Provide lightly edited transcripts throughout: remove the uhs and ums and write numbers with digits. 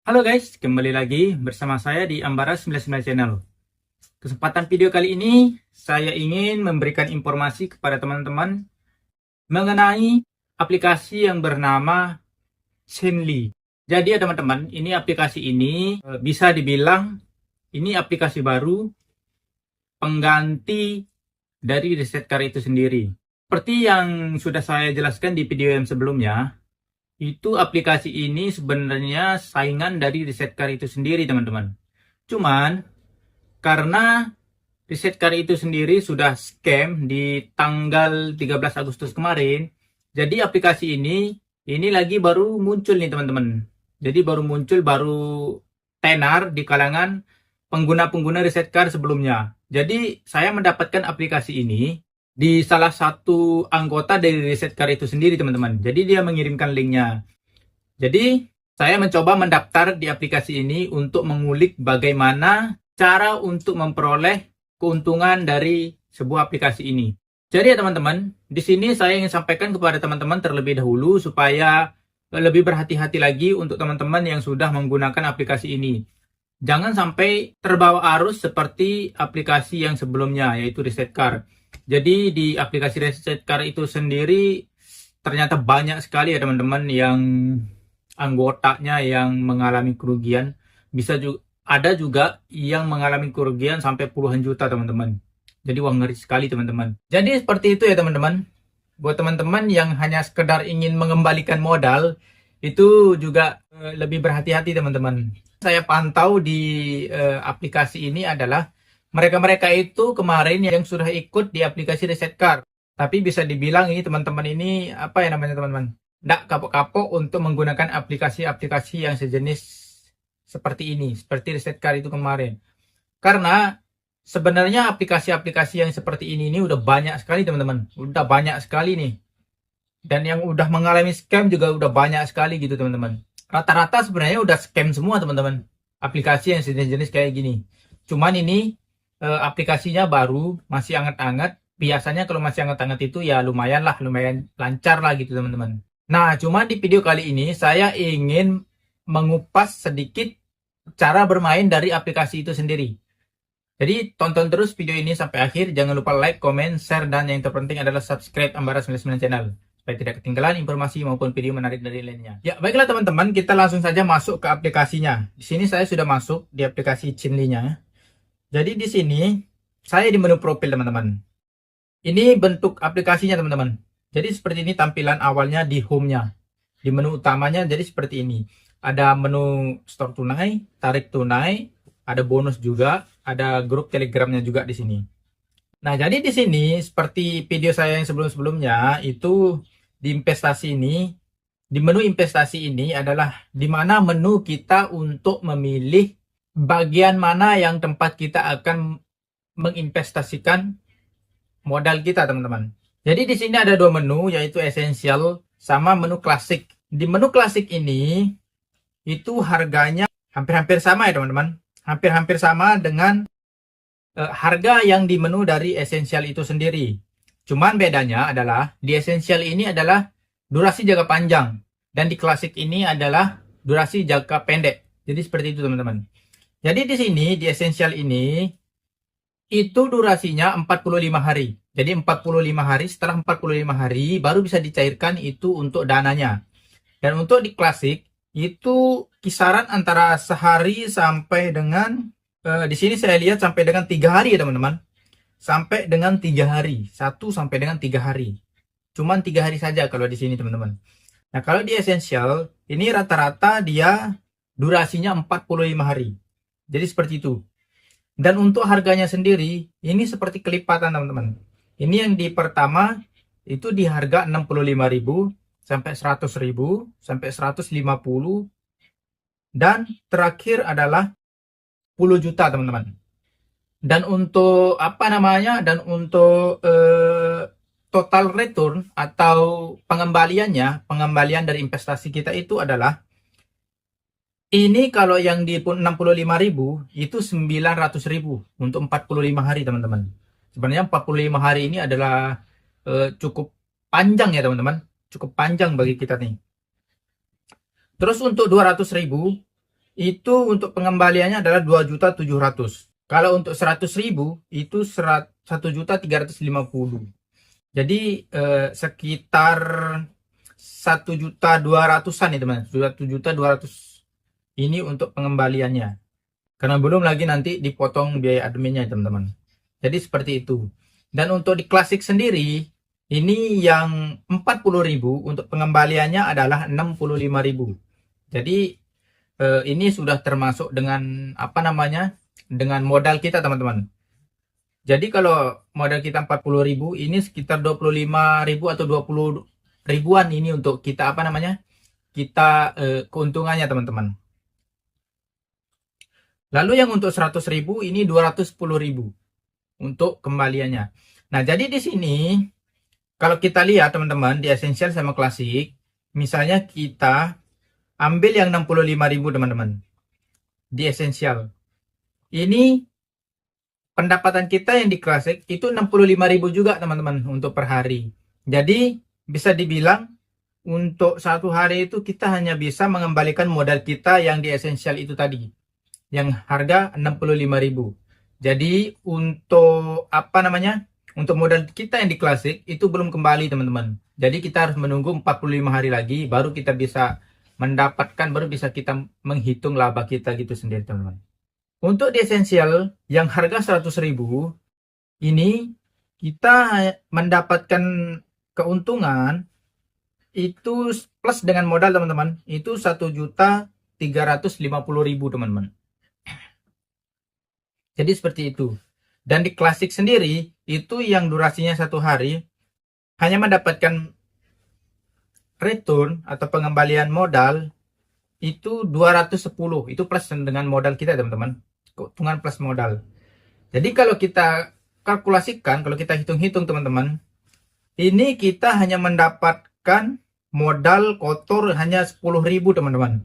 Halo guys, kembali lagi bersama saya di Ambara 99 Channel. Kesempatan video kali ini, saya ingin memberikan informasi kepada teman-teman mengenai aplikasi yang bernama Zenly. Jadi ya teman-teman, ini aplikasi ini bisa dibilang ini aplikasi baru pengganti dari Reset Car itu sendiri. Seperti yang sudah saya jelaskan di video yang sebelumnya, itu aplikasi ini sebenarnya saingan dari Reset Car itu sendiri teman-teman. Cuman karena Reset Car itu sendiri sudah scam di tanggal 13 Agustus kemarin, jadi aplikasi ini lagi baru muncul nih teman-teman. Jadi baru muncul, baru tenar di kalangan pengguna-pengguna Reset Car sebelumnya. Jadi saya mendapatkan aplikasi ini di salah satu anggota dari Reset Car itu sendiri teman-teman. Jadi dia mengirimkan linknya. Jadi saya mencoba mendaftar di aplikasi ini untuk mengulik bagaimana cara untuk memperoleh keuntungan dari sebuah aplikasi ini. Jadi ya teman-teman, di sini saya ingin sampaikan kepada teman-teman terlebih dahulu supaya lebih berhati-hati lagi untuk teman-teman yang sudah menggunakan aplikasi ini. Jangan sampai terbawa arus seperti aplikasi yang sebelumnya, yaitu Reset Car. Jadi di aplikasi Reset Car itu sendiri ternyata banyak sekali ya teman-teman yang anggotanya yang mengalami kerugian. Ada juga yang mengalami kerugian sampai puluhan juta teman-teman. Jadi wah, ngeri sekali teman-teman. Jadi seperti itu ya teman-teman. Buat teman-teman yang hanya sekedar ingin mengembalikan modal, itu juga lebih berhati-hati teman-teman. Saya pantau di aplikasi ini adalah mereka-mereka itu kemarin yang sudah ikut di aplikasi Reset Car. Tapi bisa dibilang ini teman-teman ini apa ya namanya teman-teman? Nggak kapok-kapok untuk menggunakan aplikasi-aplikasi yang sejenis seperti ini, seperti Reset Car itu kemarin. Karena sebenarnya aplikasi-aplikasi yang seperti ini udah banyak sekali teman-teman. Udah banyak sekali nih. Dan yang udah mengalami scam juga udah banyak sekali gitu teman-teman. Rata-rata sebenarnya udah scam semua teman-teman. Aplikasi yang sejenis-jenis kayak gini. Cuman ini aplikasinya baru, masih anget-anget. Biasanya kalau masih hangat-hangat itu ya lumayan lancar lah gitu teman-teman. Nah, cuma di video kali ini saya ingin mengupas sedikit cara bermain dari aplikasi itu sendiri. Jadi tonton terus video ini sampai akhir. Jangan lupa like, comment, share, dan yang terpenting adalah subscribe Ambara 99 Channel. Supaya tidak ketinggalan informasi maupun video menarik dari lainnya. Ya, baiklah teman-teman, kita langsung saja masuk ke aplikasinya. Di sini saya sudah masuk di aplikasi Zenly-nya. Jadi di sini saya di menu profil teman-teman. Ini bentuk aplikasinya teman-teman. Jadi seperti ini tampilan awalnya di home-nya. Di menu utamanya jadi seperti ini. Ada menu store tunai, tarik tunai, ada bonus juga, ada grup telegramnya juga di sini. Nah, jadi di sini seperti video saya yang sebelum-sebelumnya itu di investasi ini, di menu investasi ini adalah di mana menu kita untuk memilih bagian mana yang tempat kita akan menginvestasikan modal kita, teman-teman. Jadi di sini ada dua menu, yaitu essential sama menu klasik. Di menu klasik ini itu harganya hampir-hampir sama ya, teman-teman. Hampir-hampir sama dengan harga yang di menu dari essential itu sendiri. Cuman bedanya adalah di essential ini adalah durasi jangka panjang dan di klasik ini adalah durasi jangka pendek. Jadi seperti itu, teman-teman. Jadi di sini di essential ini itu durasinya 45 hari. Jadi 45 hari, setelah 45 hari baru bisa dicairkan itu untuk dananya. Dan untuk di klasik itu kisaran antara sehari sampai dengan di sini saya lihat sampai dengan 3 hari ya teman-teman. Sampai dengan 3 hari, 1 sampai dengan 3 hari. Cuman 3 hari saja kalau di sini teman-teman. Nah, kalau di essential ini rata-rata dia durasinya 45 hari. Jadi seperti itu. Dan untuk harganya sendiri ini seperti kelipatan teman-teman. Ini yang di pertama itu di harga 65.000 sampai 100.000 sampai 150 dan terakhir adalah 10 juta teman-teman. Dan untuk apa namanya? Dan untuk total return atau pengembalian dari investasi kita itu adalah ini kalau yang di 65.000 itu 900.000 untuk 45 hari teman-teman. Sebenarnya 45 hari ini adalah cukup panjang ya teman-teman. Cukup panjang bagi kita nih. Terus untuk 200.000 itu untuk pengembaliannya adalah 2.700.000. Kalau untuk 100.000 itu 1.350.000. Jadi sekitar 1.200.000-an ya teman. 1.200.000 ini untuk pengembaliannya. Karena belum lagi nanti dipotong biaya adminnya teman-teman. Jadi seperti itu. Dan untuk di Classic sendiri, ini yang 40.000 untuk pengembaliannya adalah 65.000. Jadi ini sudah termasuk dengan apa namanya? Dengan modal kita teman-teman. Jadi kalau modal kita 40.000, ini sekitar 25.000 atau 20 ribuan ini untuk kita apa namanya? Kita keuntungannya teman-teman. Lalu yang untuk 100.000 ini 210.000 untuk kembaliannya. Nah, jadi di sini kalau kita lihat teman-teman di Essential sama Classic, misalnya kita ambil yang 65.000 teman-teman di Essential. Ini pendapatan kita yang di Classic itu 65.000 juga teman-teman untuk per hari. Jadi bisa dibilang untuk satu hari itu kita hanya bisa mengembalikan modal kita yang di Essential itu tadi, yang harga 65.000. Jadi untuk apa namanya? Untuk modal kita yang di Classic itu belum kembali teman-teman. Jadi kita harus menunggu 45 hari lagi baru kita bisa mendapatkan, baru bisa kita menghitung laba kita gitu sendiri teman-teman. Untuk di Essential yang harga 100.000 ini kita mendapatkan keuntungan itu plus dengan modal teman-teman itu 1.350.000 teman-teman. Jadi seperti itu. Dan di Classic sendiri itu yang durasinya satu hari hanya mendapatkan return atau pengembalian modal itu 210. Itu plus dengan modal kita teman-teman. Keuntungan plus modal. Jadi kalau kita kalkulasikan, kalau kita hitung-hitung teman-teman, ini kita hanya mendapatkan modal kotor hanya 10.000 teman-teman.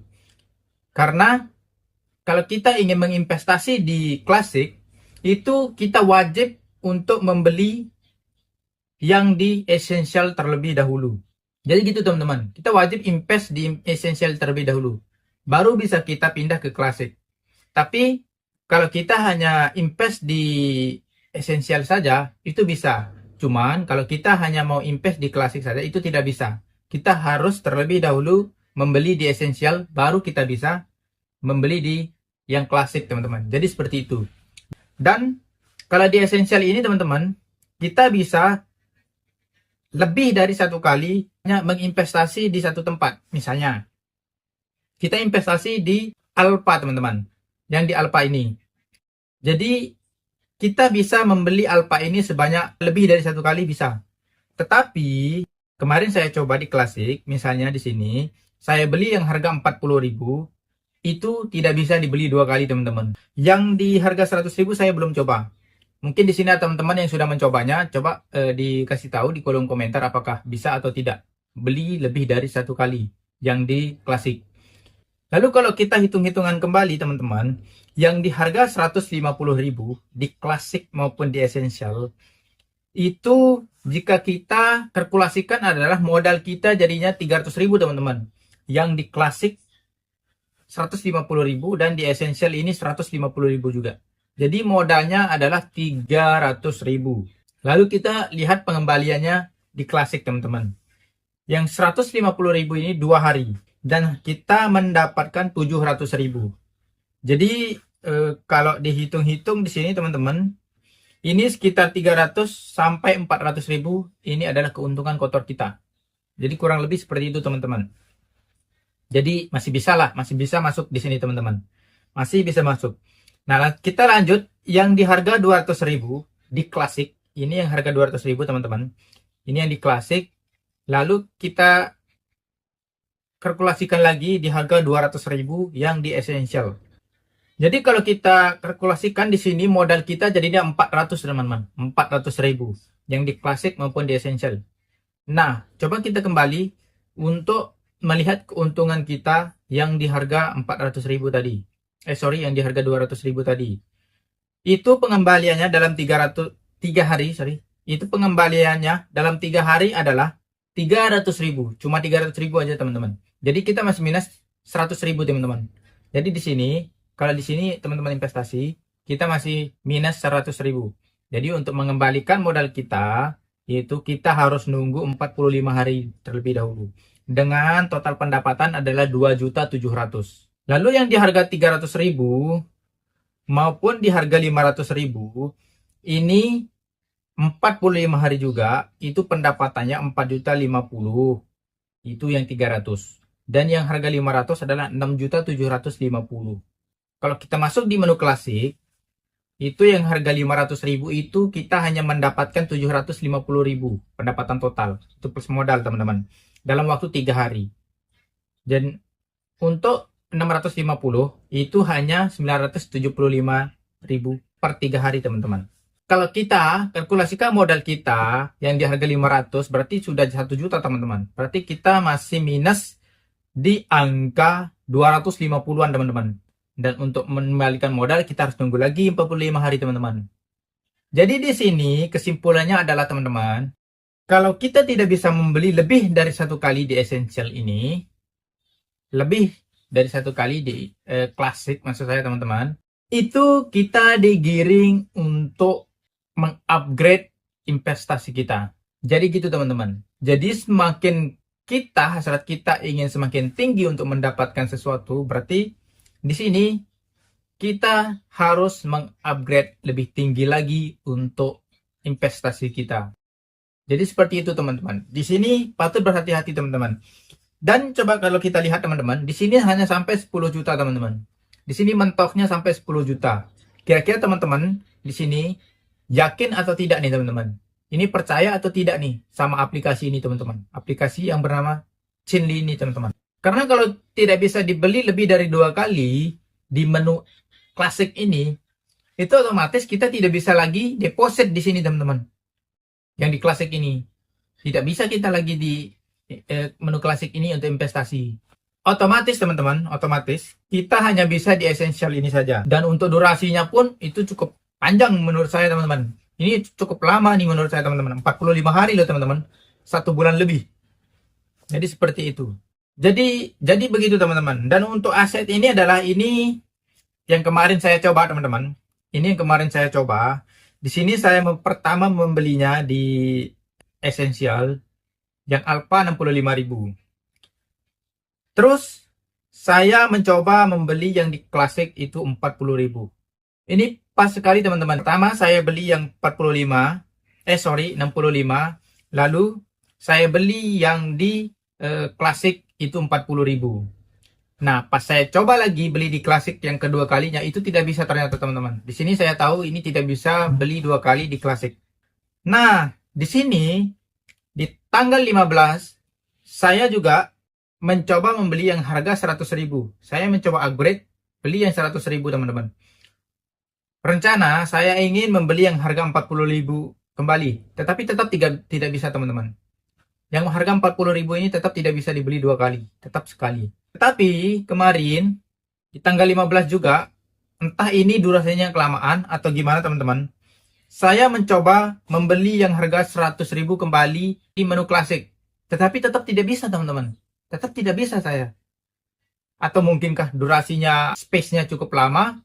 Karena kalau kita ingin menginvestasi di Classic, itu kita wajib untuk membeli yang di Essential terlebih dahulu. Jadi gitu teman-teman, kita wajib invest di Essential terlebih dahulu, baru bisa kita pindah ke Classic. Tapi kalau kita hanya invest di Essential saja, itu bisa. Cuman kalau kita hanya mau invest di Classic saja, itu tidak bisa. Kita harus terlebih dahulu membeli di Essential, baru kita bisa membeli di yang Classic teman-teman. Jadi seperti itu. Dan kalau di Essential ini teman-teman, kita bisa lebih dari satu kali menginvestasi di satu tempat. Misalnya, kita investasi di Alpha teman-teman, yang di Alpha ini. Jadi, kita bisa membeli Alpha ini sebanyak lebih dari satu kali bisa. Tetapi, kemarin saya coba di Classic, misalnya di sini, saya beli yang harga 40.000, itu tidak bisa dibeli dua kali teman-teman. Yang di harga 100.000 saya belum coba. Mungkin di sini teman-teman yang sudah mencobanya, coba dikasih tahu di kolom komentar apakah bisa atau tidak beli lebih dari satu kali yang di Classic. Lalu kalau kita hitung-hitungan kembali teman-teman, yang di harga 150.000 di Classic maupun di Essential, itu jika kita kalkulasikan adalah modal kita jadinya 300.000 teman-teman. Yang di Classic 150.000 dan di Essential ini 150.000 juga. Jadi modalnya adalah 300.000. Lalu kita lihat pengembaliannya di Classic teman-teman. Yang 150.000 ini 2 hari dan kita mendapatkan 700.000. Jadi kalau dihitung-hitung di sini teman-teman, ini sekitar 300 sampai 400.000 ini adalah keuntungan kotor kita. Jadi kurang lebih seperti itu teman-teman. Jadi masih bisa lah, masih bisa masuk di sini teman-teman. Masih bisa masuk. Nah, kita lanjut yang di harga 200.000 di Classic. Ini yang harga 200.000 teman-teman. Ini yang di Classic. Lalu kita kalkulasikan lagi di harga 200.000 yang di Essential. Jadi kalau kita kalkulasikan di sini modal kita jadinya 400 teman-teman. 400.000 yang di Classic maupun di Essential. Nah, coba kita kembali untuk melihat keuntungan kita yang di harga 400.000 tadi. Yang di harga 200.000 tadi. Itu pengembaliannya dalam 3 hari, Itu pengembaliannya dalam 3 hari adalah 300.000. Cuma 300.000 aja teman-teman. Jadi kita masih minus 100.000 teman-teman. Jadi di sini, kalau di sini teman-teman investasi, kita masih minus 100.000. Jadi untuk mengembalikan modal kita, itu kita harus nunggu 45 hari terlebih dahulu. Dengan total pendapatan adalah 2.700.000. Lalu yang di harga 300.000 maupun di harga 500.000, ini 45 hari juga, itu pendapatannya 4.050. Itu yang 300. Dan yang harga 500 adalah 6.750. Kalau kita masuk di menu klasik, itu yang harga 500.000 itu kita hanya mendapatkan 750.000 pendapatan total. Itu plus modal teman-teman. Dalam waktu 3 hari. Dan untuk 650 itu hanya 975.000 per 3 hari teman-teman. Kalau kita kalkulasikan modal kita yang di harga 500 berarti sudah 1 juta teman-teman. Berarti kita masih minus di angka 250-an teman-teman. Dan untuk mengembalikan modal kita harus tunggu lagi 45 hari teman-teman. Jadi di sini kesimpulannya adalah teman-teman, kalau kita tidak bisa membeli lebih dari 1 kali di essential ini, lebih dari 1 kali di klasik maksud saya teman-teman, itu kita digiring untuk mengupgrade investasi kita. Jadi gitu teman-teman. Jadi semakin hasrat kita ingin semakin tinggi untuk mendapatkan sesuatu, berarti di sini kita harus mengupgrade lebih tinggi lagi untuk investasi kita. Jadi seperti itu teman-teman. Di sini patut berhati-hati teman-teman. Dan coba kalau kita lihat teman-teman, di sini hanya sampai 10 juta teman-teman. Di sini mentoknya sampai 10 juta. Kira-kira teman-teman di sini yakin atau tidak nih teman-teman? Ini percaya atau tidak nih sama aplikasi ini teman-teman? Aplikasi yang bernama Cinli ini teman-teman. Karena kalau tidak bisa dibeli lebih dari 2 kali di menu klasik ini, itu otomatis kita tidak bisa lagi deposit di sini teman-teman. Yang di klasik ini. Tidak bisa kita lagi di menu klasik ini untuk investasi. Otomatis teman-teman, otomatis kita hanya bisa di essential ini saja. Dan untuk durasinya pun itu cukup panjang menurut saya teman-teman. Ini cukup lama nih menurut saya teman-teman. 45 hari loh teman-teman. 1 bulan lebih. Jadi seperti itu. Jadi begitu teman-teman. Dan untuk aset ini adalah ini yang kemarin saya coba teman-teman. Ini yang kemarin saya coba. Di sini saya pertama membelinya di essential yang alpha 65.000. Terus saya mencoba membeli yang di klasik itu 40.000. Ini pas sekali teman-teman. Pertama saya beli yang 65. Lalu saya beli yang di klasik itu 40.000. Nah, pas saya coba lagi beli di klasik yang kedua kalinya itu tidak bisa ternyata teman-teman. Di sini saya tahu ini tidak bisa beli 2 kali di klasik. Nah, di sini di tanggal 15 saya juga mencoba membeli yang harga 100.000. Saya mencoba upgrade beli yang 100.000 teman-teman. Rencana saya ingin membeli yang harga 40.000 kembali, tetapi tetap tidak bisa teman-teman. Yang harga 40.000 ini tetap tidak bisa dibeli 2 kali, tetap sekali. Tetapi kemarin di tanggal 15 juga, entah ini durasinya kelamaan atau gimana teman-teman, saya mencoba membeli yang harga 100.000 kembali di menu klasik. Tetapi tetap tidak bisa teman-teman. Tetap tidak bisa saya. Atau mungkinkah durasinya, space-nya cukup lama?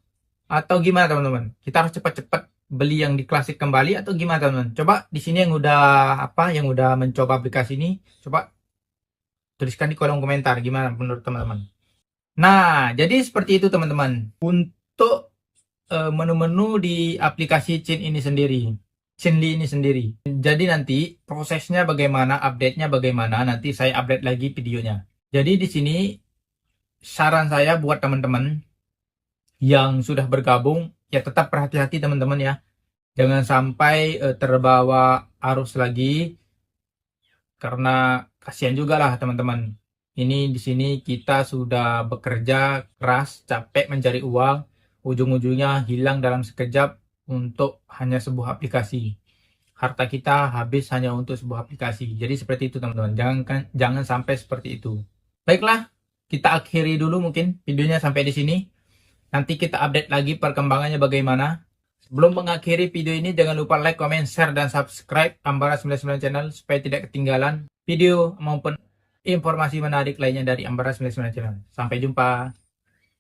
Atau gimana teman-teman? Kita harus cepat-cepat beli yang di klasik kembali atau gimana teman-teman? Coba di sini yang udah mencoba aplikasi ini, coba tuliskan di kolom komentar gimana menurut teman-teman. Nah, jadi seperti itu teman-teman. Untuk menu-menu di aplikasi Cinli ini sendiri. Jadi nanti prosesnya bagaimana, update-nya bagaimana, nanti saya update lagi videonya. Jadi di sini saran saya buat teman-teman yang sudah bergabung, ya tetap berhati-hati teman-teman ya. Jangan sampai terbawa arus lagi, karena kasihan juga lah teman-teman. Ini di sini kita sudah bekerja keras, capek mencari uang, ujung-ujungnya hilang dalam sekejap untuk hanya sebuah aplikasi. Harta kita habis hanya untuk sebuah aplikasi. Jadi seperti itu teman-teman. Jangan sampai seperti itu. Baiklah, kita akhiri dulu mungkin videonya sampai di sini. Nanti kita update lagi perkembangannya bagaimana. Sebelum mengakhiri video ini, jangan lupa like, comment, share, dan subscribe Ambara 99 Channel supaya tidak ketinggalan video maupun informasi menarik lainnya dari Ambara 99 Channel. Sampai jumpa.